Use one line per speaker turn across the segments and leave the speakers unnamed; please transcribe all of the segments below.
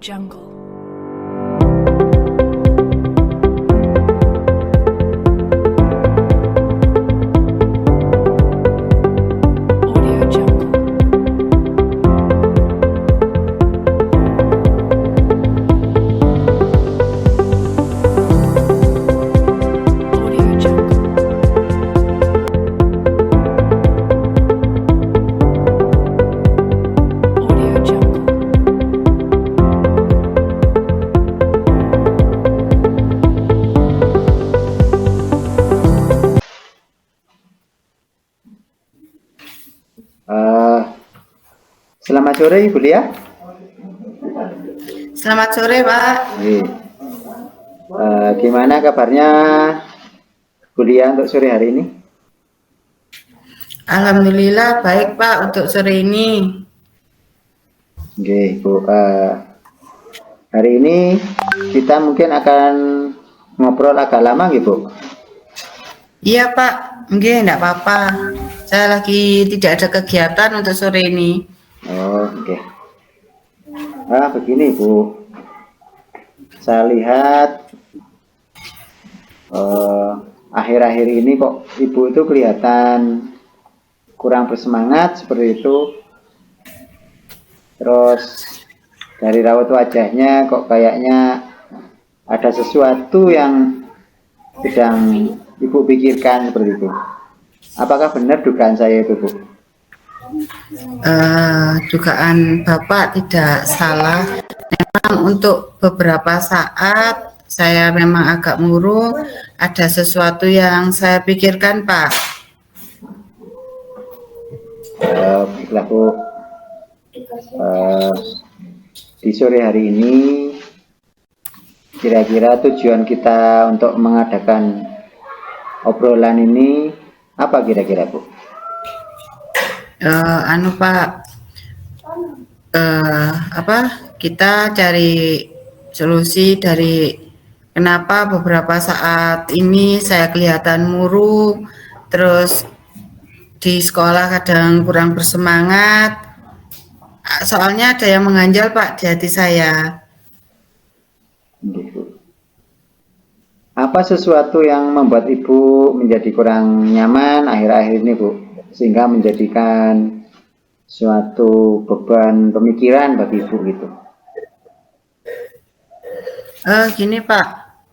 Jungle. Audio Jungle. Audio Jungle. Audio Jungle.
Selamat sore Ibu Lia.
Selamat sore, Pak.
Gimana kabarnya Bu Lia untuk sore hari ini?
Alhamdulillah baik, Pak, untuk sore ini.
Oke, Bu. Hari ini kita mungkin akan ngobrol agak lama gitu, Bu.
Iya, Pak. Mungkin enggak apa-apa. Saya lagi tidak ada kegiatan untuk sore ini.
Oh, oke. Begini Bu. Saya lihat akhir-akhir ini kok Ibu itu kelihatan kurang bersemangat seperti itu. Terus dari raut wajahnya kok kayaknya ada sesuatu yang sedang Ibu pikirkan seperti itu. Apakah benar dugaan saya itu, Bu?
Dugaan Bapak tidak salah. Memang untuk beberapa saat saya memang agak murung. Ada sesuatu yang saya pikirkan, Pak.
Baiklah, Bu. Di sore hari ini kira-kira tujuan kita untuk mengadakan obrolan ini apa kira-kira, Bu?
Pak, kita cari solusi dari kenapa beberapa saat ini saya kelihatan murung, terus di sekolah kadang kurang bersemangat. Soalnya ada yang mengganjal, Pak, di hati saya.
Apa sesuatu yang membuat Ibu menjadi kurang nyaman akhir-akhir ini, Bu? Sehingga menjadikan suatu beban pemikiran bagi Ibu gitu.
Gini, Pak,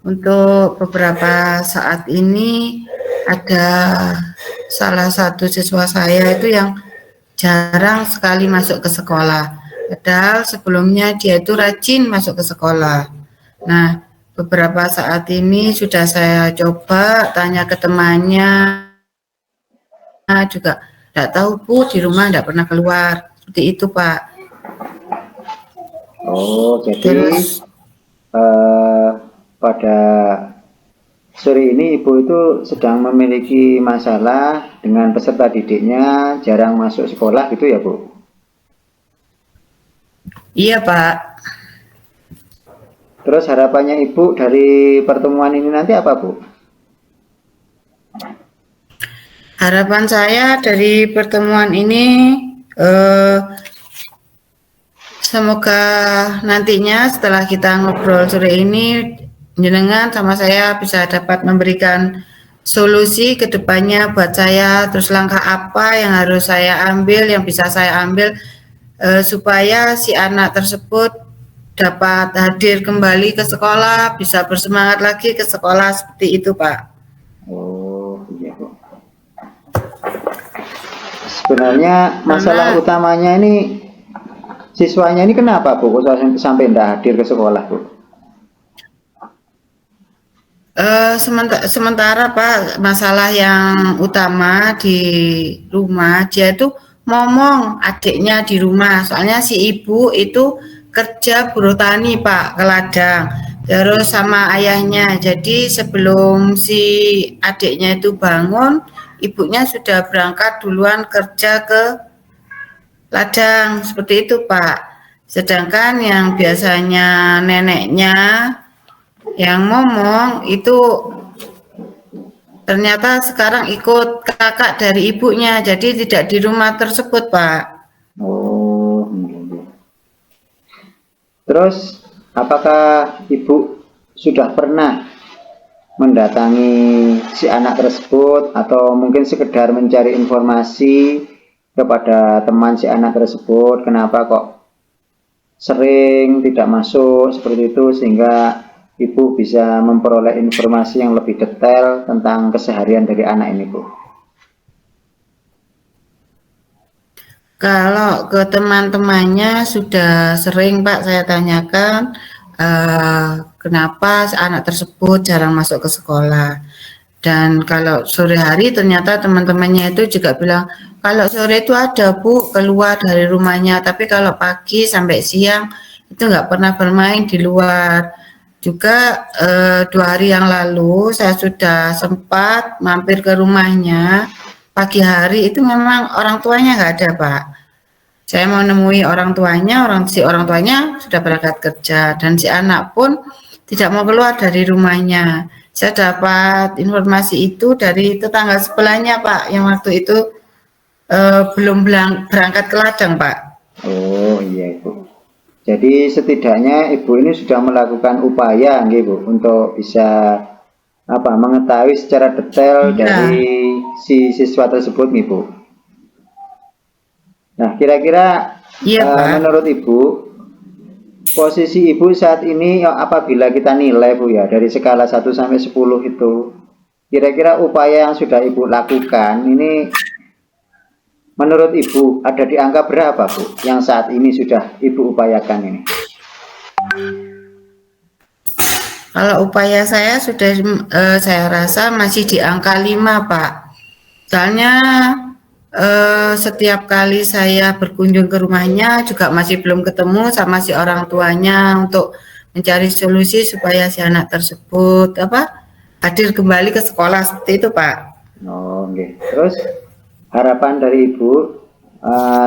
untuk beberapa saat ini ada salah satu siswa saya itu yang jarang sekali masuk ke sekolah. Padahal sebelumnya dia itu rajin masuk ke sekolah. Nah, beberapa saat ini sudah saya coba tanya ke temannya, juga tidak tahu, Bu, di rumah tidak pernah keluar. Seperti itu, Pak.
Oh, jadi pada sore ini Ibu itu sedang memiliki masalah dengan peserta didiknya, jarang masuk sekolah gitu ya, Bu?
Iya, Pak.
Terus harapannya Ibu dari pertemuan ini nanti apa, Bu?
Harapan saya dari pertemuan ini semoga nantinya setelah kita ngobrol sore ini, jenengan sama saya bisa dapat memberikan solusi ke depannya buat saya, terus langkah apa yang harus saya ambil, yang bisa saya ambil supaya si anak tersebut dapat hadir kembali ke sekolah, bisa bersemangat lagi ke sekolah, seperti itu, Pak.
Oh, iya, Bu. Sebenarnya masalah utamanya ini siswanya ini kenapa, Bu? Kok sampai tidak hadir ke sekolah, Bu?
Sementara Pak, masalah yang utama di rumah, dia itu ngomong adiknya di rumah, soalnya si ibu itu kerja buruh tani, Pak, ke ladang, terus sama ayahnya. Jadi sebelum si adiknya itu bangun, ibunya sudah berangkat duluan kerja ke ladang, seperti itu, Pak. Sedangkan yang biasanya neneknya yang ngomong itu ternyata sekarang ikut kakak dari ibunya, jadi tidak di rumah tersebut, Pak.
Oh, Terus, apakah ibu sudah pernah mendatangi si anak tersebut atau mungkin sekedar mencari informasi kepada teman si anak tersebut, kenapa kok sering tidak masuk seperti itu, sehingga ibu bisa memperoleh informasi yang lebih detail tentang keseharian dari anak ini, Bu?
Kalau ke teman-temannya sudah sering Pak saya tanyakan kenapa anak tersebut jarang masuk ke sekolah. Dan kalau sore hari ternyata teman-temannya itu juga bilang kalau sore itu ada Bu keluar dari rumahnya, tapi kalau pagi sampai siang itu nggak pernah bermain di luar. Juga 2 hari yang lalu saya sudah sempat mampir ke rumahnya. Pagi hari itu memang orang tuanya nggak ada Pak. Saya mau nemui orang tuanya sudah berangkat kerja dan si anak pun tidak mau keluar dari rumahnya. Saya dapat informasi itu dari tetangga sebelahnya Pak, yang waktu itu belum berangkat ke ladang Pak.
Oh iya, Ibu. Jadi setidaknya ibu ini sudah melakukan upaya nggih, Bu, untuk bisa mengetahui secara detail
Iya,
dari si siswa tersebut nih, Bu. Nah, kira-kira
iya Pak.
menurut Ibu, posisi Ibu saat ini apabila kita nilai, Bu, ya, dari skala 1 sampai 10 itu, kira-kira upaya yang sudah Ibu lakukan ini menurut Ibu ada di angka berapa, Bu, yang saat ini sudah Ibu upayakan ini?
Kalau upaya saya sudah saya rasa masih di angka 5 Pak. Soalnya setiap kali saya berkunjung ke rumahnya juga masih belum ketemu sama si orang tuanya untuk mencari solusi supaya si anak tersebut hadir kembali ke sekolah seperti itu Pak.
Oh, oke. Terus harapan dari Ibu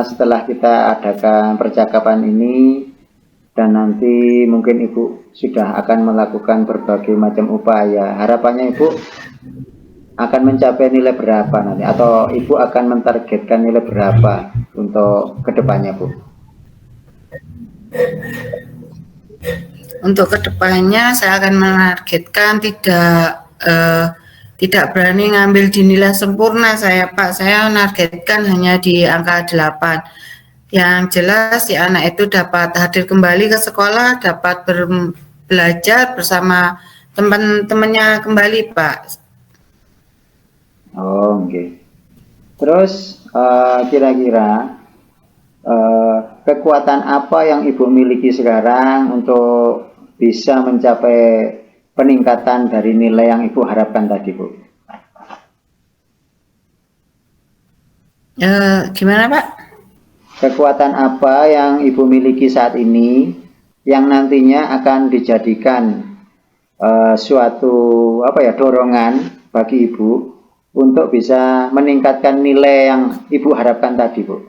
setelah kita adakan percakapan ini dan nanti mungkin Ibu sudah akan melakukan berbagai macam upaya. Harapannya Ibu akan mencapai nilai berapa nanti, atau Ibu akan mentargetkan nilai berapa untuk kedepannya, Bu?
Untuk kedepannya saya akan menargetkan tidak berani ngambil di nilai sempurna saya Pak. Saya menargetkan hanya di angka 8. Yang jelas si anak itu dapat hadir kembali ke sekolah, dapat belajar bersama teman-temannya kembali Pak.
Oh, oke. Terus kira-kira kekuatan apa yang Ibu miliki sekarang untuk bisa mencapai peningkatan dari nilai yang Ibu harapkan tadi, Bu?
Gimana Pak?
Kekuatan apa yang Ibu miliki saat ini yang nantinya akan dijadikan suatu dorongan bagi Ibu untuk bisa meningkatkan nilai yang Ibu harapkan tadi, Bu?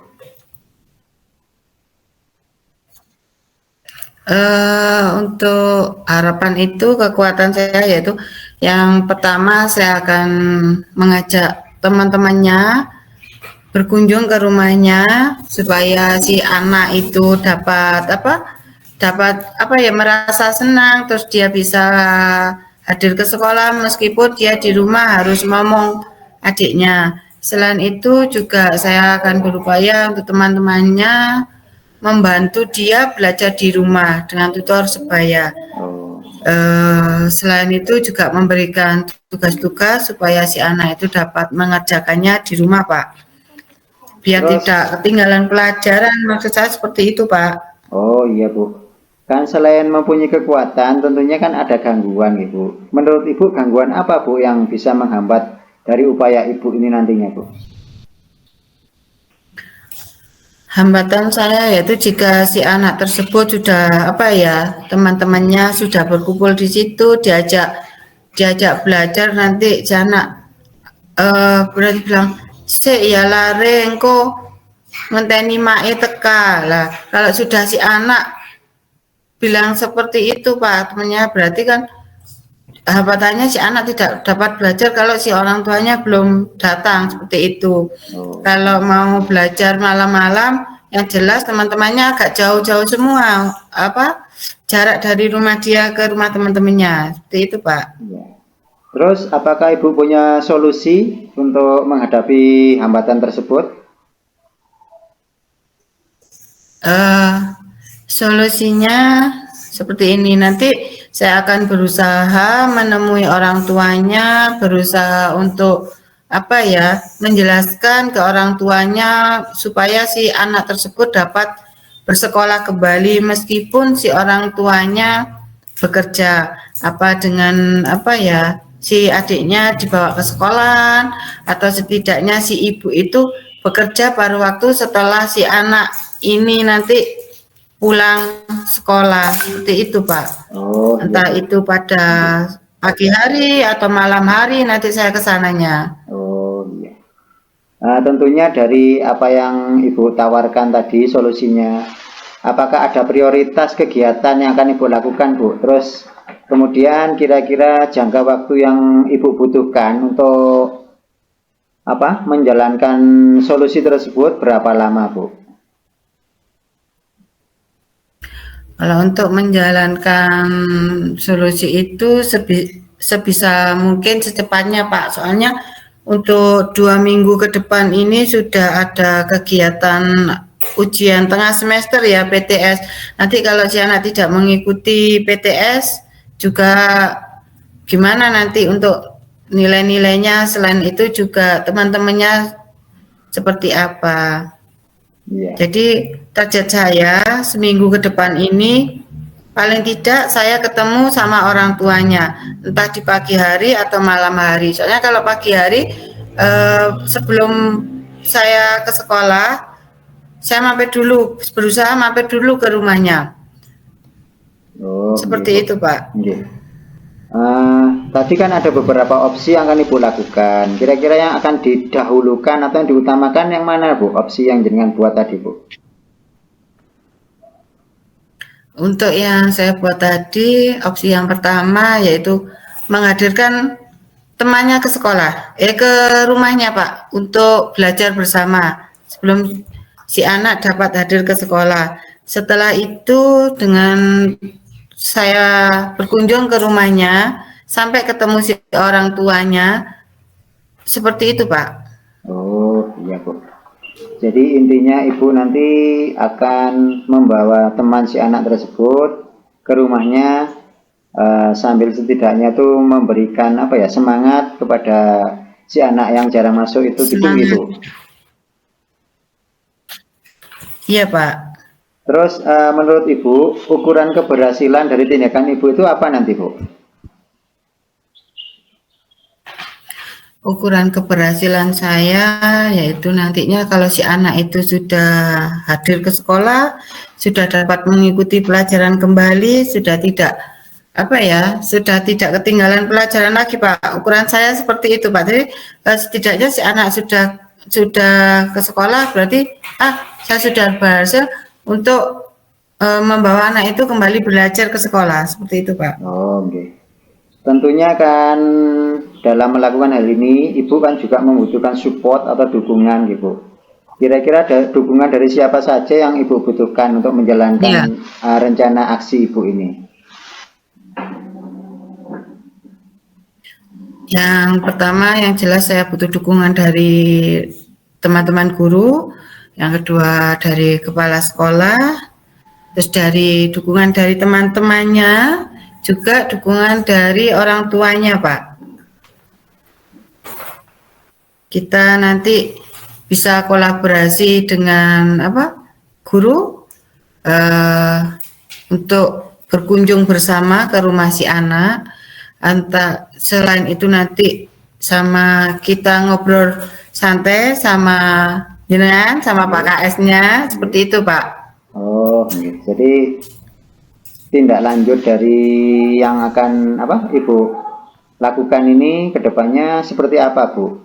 Untuk harapan itu kekuatan saya yaitu yang pertama saya akan mengajak teman-temannya berkunjung ke rumahnya supaya si anak itu dapat merasa senang, terus dia bisa hadir ke sekolah meskipun dia di rumah harus ngomong adiknya. Selain itu juga saya akan berupaya untuk teman-temannya membantu dia belajar di rumah dengan tutor sebaya. Selain itu juga memberikan tugas-tugas supaya si anak itu dapat mengerjakannya di rumah, Pak. Biar tidak ketinggalan pelajaran, maksud saya seperti itu, Pak.
Oh iya, Bu. Kan selain mempunyai kekuatan, tentunya kan ada gangguan, Ibu. Menurut Ibu, gangguan apa, Bu, yang bisa menghambat dari upaya Ibu ini nantinya, Bu?
Hambatan saya yaitu jika si anak tersebut sudah teman-temannya sudah berkumpul di situ, diajak belajar, nanti si anak berarti bilang ya lare engko ngenteni mae teka lah. Kalau sudah si anak bilang seperti itu Pak temannya, berarti kan hambatannya si anak tidak dapat belajar kalau si orang tuanya belum datang seperti itu. Kalau mau belajar malam-malam yang jelas teman-temannya agak jauh-jauh semua, apa jarak dari rumah dia ke rumah teman-temannya, seperti itu Pak.
Ya. Terus apakah Ibu punya solusi untuk menghadapi hambatan tersebut?
Solusinya seperti ini, nanti saya akan berusaha menemui orang tuanya, berusaha untuk apa ya, menjelaskan ke orang tuanya supaya si anak tersebut dapat bersekolah kembali meskipun si orang tuanya bekerja, apa dengan apa ya, si adiknya dibawa ke sekolah atau setidaknya si ibu itu bekerja pada waktu setelah si anak ini nanti pulang sekolah, seperti itu Pak.
Oh, iya,
Entah
Bu.
itu pada pagi hari atau malam hari nanti saya ke sananya.
Oh, iya. Tentunya dari apa yang Ibu tawarkan tadi solusinya, apakah ada prioritas kegiatan yang akan Ibu lakukan, Bu? Terus kemudian kira-kira jangka waktu yang Ibu butuhkan untuk apa menjalankan solusi tersebut berapa lama, Bu?
Kalau untuk menjalankan solusi itu sebisa mungkin secepatnya Pak. Soalnya untuk 2 minggu ke depan ini sudah ada kegiatan ujian tengah semester ya PTS. Nanti kalau si anak tidak mengikuti PTS juga gimana nanti untuk nilai-nilainya, selain itu juga teman-temannya seperti apa.
Iya.
Jadi target saya seminggu ke depan ini paling tidak saya ketemu sama orang tuanya, entah di pagi hari atau malam hari. Soalnya kalau pagi hari sebelum saya ke sekolah, saya mampir dulu, berusaha mampir dulu ke rumahnya.
Oh,
Seperti
iya, Bu.
itu Pak.
Iya. Tadi kan ada beberapa opsi yang akan Ibu lakukan. Kira-kira yang akan didahulukan atau yang diutamakan yang mana, Bu? Opsi yang jenengan buat tadi, Bu?
Untuk yang saya buat tadi, opsi yang pertama yaitu menghadirkan temannya ke sekolah, ke rumahnya Pak, untuk belajar bersama sebelum si anak dapat hadir ke sekolah. Setelah itu dengan saya berkunjung ke rumahnya sampai ketemu si orang tuanya, seperti itu Pak.
Oh, iya, Bu. Jadi intinya Ibu nanti akan membawa teman si anak tersebut ke rumahnya sambil setidaknya tuh memberikan apa ya semangat kepada si anak yang jarang masuk itu gitu,
Semangat.
Ibu.
Iya Pak.
Terus menurut Ibu ukuran keberhasilan dari tindakan Ibu itu apa nanti, Bu?
Ukuran keberhasilan saya yaitu nantinya kalau si anak itu sudah hadir ke sekolah, sudah dapat mengikuti pelajaran kembali, sudah tidak apa ya, sudah tidak ketinggalan pelajaran lagi Pak. Ukuran saya seperti itu Pak. Jadi setidaknya si anak sudah ke sekolah berarti saya sudah berhasil untuk membawa anak itu kembali belajar ke sekolah, seperti itu Pak.
Oh, oke. Tentunya kan dalam melakukan hal ini, Ibu kan juga membutuhkan support atau dukungan gitu. Kira-kira ada dukungan dari siapa saja yang Ibu butuhkan untuk menjalankan rencana aksi Ibu ini?
Yang pertama yang jelas saya butuh dukungan dari teman-teman guru, yang kedua dari kepala sekolah, terus dari dukungan dari teman-temannya, juga dukungan dari orang tuanya Pak. Kita nanti bisa kolaborasi dengan guru untuk berkunjung bersama ke rumah si anak. Selain itu nanti sama kita ngobrol santai sama jenengan sama Pak KS-nya, seperti itu Pak.
Oh, jadi tindak lanjut dari yang akan Ibu lakukan ini ke depannya seperti apa, Bu?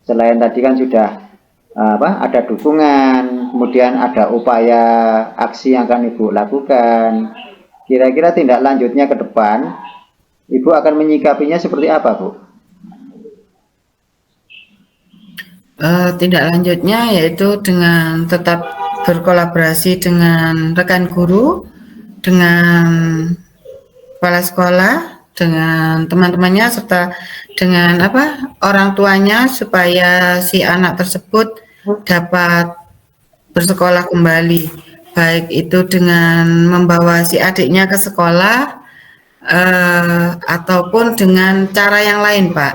Selain tadi kan sudah ada dukungan, kemudian ada upaya aksi yang akan Ibu lakukan. Kira-kira tindak lanjutnya ke depan, Ibu akan menyikapinya seperti apa, Bu?
Tindak lanjutnya yaitu dengan tetap berkolaborasi dengan rekan guru, dengan kepala sekolah, dengan teman-temannya serta dengan orang tuanya supaya si anak tersebut dapat bersekolah kembali, baik itu dengan membawa si adiknya ke sekolah ataupun dengan cara yang lain, Pak.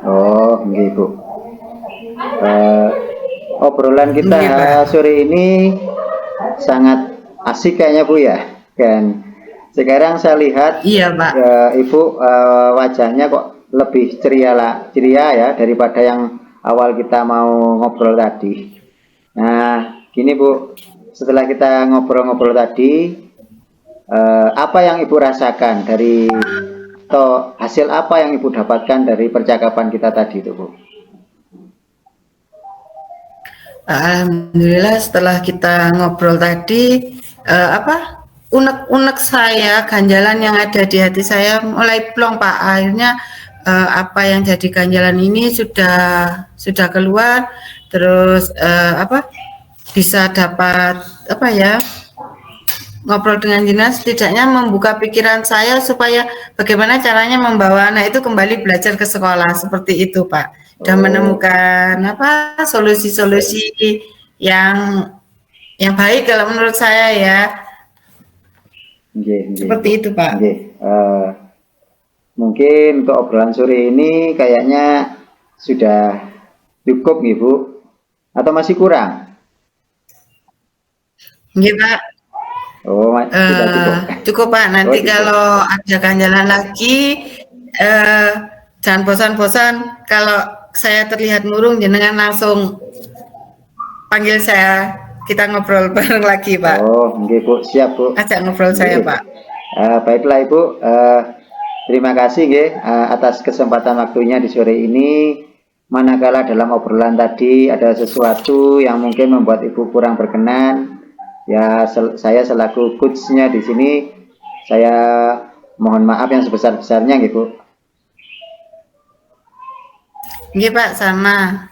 Oh, nggih, Bu. Eh, obrolan kita
Nggih, Pak.
sore ini sangat asik kayaknya, Bu ya. Dan sekarang saya lihat
Iya, Pak.
Ibu wajahnya kok lebih ceria ya daripada yang awal kita mau ngobrol tadi. Nah, gini Bu, setelah kita ngobrol-ngobrol tadi, apa yang Ibu rasakan dari atau hasil apa yang Ibu dapatkan dari percakapan kita tadi itu, Bu?
Alhamdulillah setelah kita ngobrol tadi, unek-unek saya, ganjalan yang ada di hati saya mulai plong, Pak. Akhirnya apa yang jadi ganjalan ini sudah keluar, terus bisa dapat ngobrol dengan jenengan, setidaknya membuka pikiran saya supaya bagaimana caranya membawa anak itu kembali belajar ke sekolah seperti itu, Pak. Dan menemukan solusi-solusi yang baik kalau menurut saya ya.
Nggih,
Seperti itu, Pak.
nggih. Mungkin untuk obrolan sore ini kayaknya sudah cukup nih, Bu. Atau masih kurang?
Nggih, Pak.
Oh, sudah cukup.
Cukup, Pak. Nanti
cukup.
kalau ada ganjalan lagi, jangan bosan-bosan. Kalau saya terlihat murung, jenengan langsung panggil saya. Kita ngobrol bareng lagi, Pak.
Oh, nggih, Bu. Siap, Bu.
Ajak ngobrol saya,
Nggih.
Pak.
Baiklah, Ibu. Terima kasih nggih atas kesempatan waktunya di sore ini. Manakala dalam obrolan tadi ada sesuatu yang mungkin membuat Ibu kurang berkenan, ya saya selaku coachnya di sini, saya mohon maaf yang sebesar-besarnya, nggih, Bu.
Nggih, Pak, sama.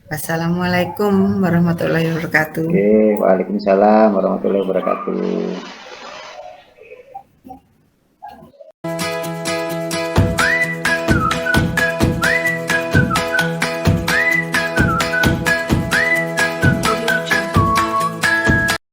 Assalamualaikum warahmatullahi wabarakatuh.
Oke, waalaikumsalam warahmatullahi wabarakatuh.